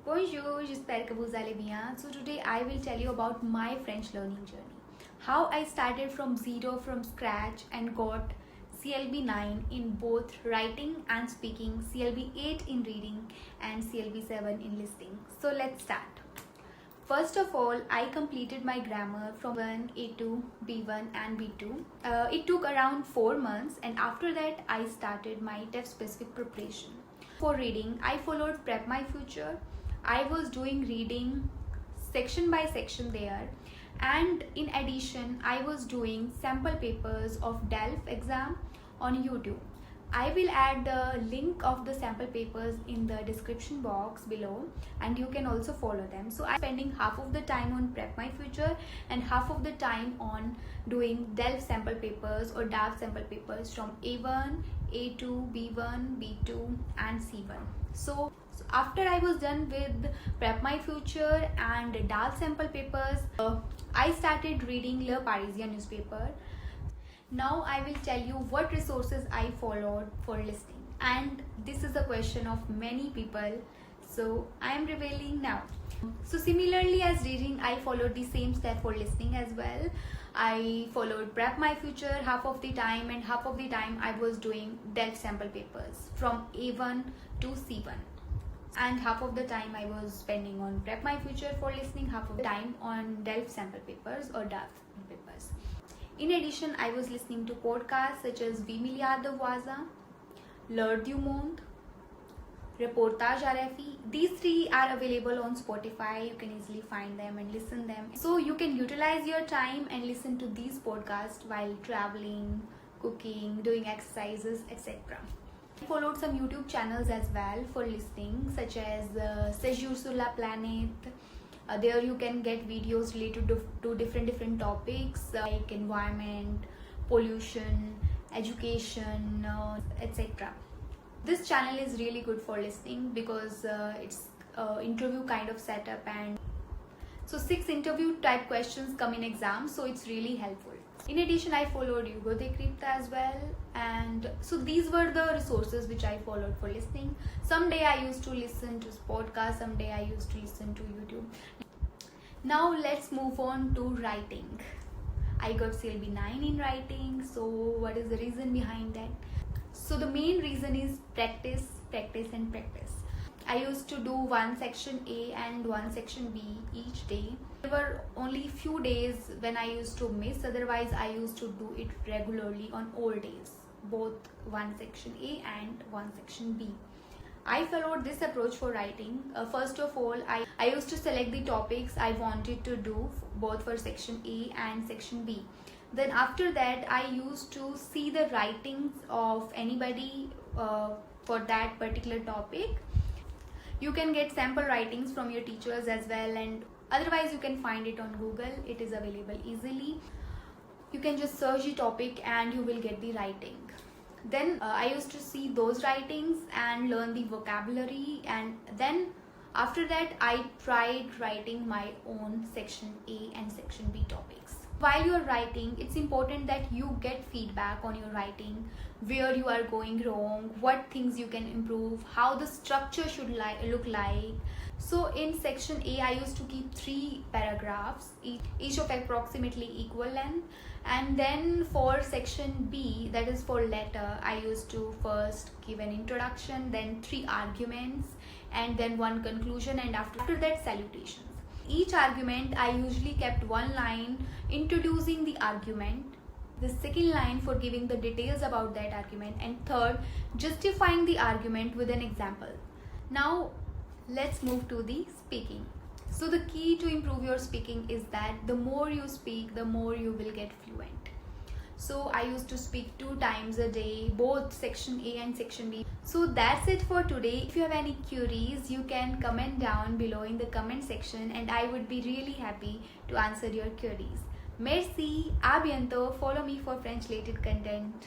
Bonjour, j'espère que vous allez bien. So today I will tell you about my French learning journey. How I started from zero, from scratch, and got CLB 9 in both writing and speaking, CLB 8 in reading, and CLB 7 in listening. So let's start. First of all, I completed my grammar from A1, A2, B1 and B2. It took around 4 months, and after that I started my TEF specific preparation. For reading, I followed Prep My Future. I was doing reading section by section there, and in addition I was doing sample papers of DELF exam on YouTube. I will add the link of the sample papers in the description box below, and you can also follow them. So I'm spending half of the time on Prep My Future and half of the time on doing DELF sample papers or DAF sample papers from A1, A2, B1, B2 and C1. So after I was done with Prep My Future and DAF sample papers, I started reading Le Parisien newspaper. Now I will tell you what resources I followed for listening, and this is a question of many people, so I am revealing now. So similarly as reading, I followed the same step for listening as well. I followed Prep My Future half of the time, and half of the time I was doing DELF sample papers from A1 to C1. And half of the time I was spending on Prep My Future for listening, half of the time on DELF sample papers or DAF papers. In addition, I was listening to podcasts such as 20 milliards de voisins, L'heure du monde, Reportage RFI. These three are available on Spotify. You can easily find them and listen them. So you can utilize your time and listen to these podcasts while traveling, cooking, doing exercises, etc. I followed some YouTube channels as well for listening, such as Séjour sur la planète. There you can get videos related to different topics like environment, pollution, education, etc. This channel is really good for listening because it's interview kind of setup, and so 6 interview type questions come in exams, so it's really helpful. In addition, I followed Hugo de Crypta as well, and so these were the resources which I followed for listening. Someday I used to listen to podcasts, someday I used to listen to YouTube. Now let's move on to writing. I got CLB 9 in writing, so what is the reason behind that? So the main reason is practice, practice and practice. I used to do one section A and one section B each day. There were only few days when I used to miss, otherwise I used to do it regularly on all days, both one section A and one section B. I followed this approach for writing. First of all, I used to select the topics I wanted to do both for section A and section B. Then after that, I used to see the writings of anybody for that particular topic. You can get sample writings from your teachers as well, and otherwise you can find it on Google. It is available easily. You can just search the topic and you will get the writing. Then I used to see those writings and learn the vocabulary, and then after that I tried writing my own section A and section B topics. While you are writing, it's important that you get feedback on your writing, where you are going wrong, what things you can improve, how the structure should look like. So in section A, I used to keep 3 paragraphs, each of approximately equal length. And then for section B, that is for letter, I used to first give an introduction, then 3 arguments, and then 1 conclusion, and after that salutations. Each argument I usually kept 1 line introducing the argument, the second line for giving the details about that argument, and third justifying the argument with an example. Now let's move to the speaking. So the key to improve your speaking is that the more you speak, the more you will get fluent. So I used to speak 2 times a day, both section A and section B. So that's it for today. If you have any queries, you can comment down below in the comment section, and I would be really happy to answer your queries. Merci, à bientôt. Follow me for French related content.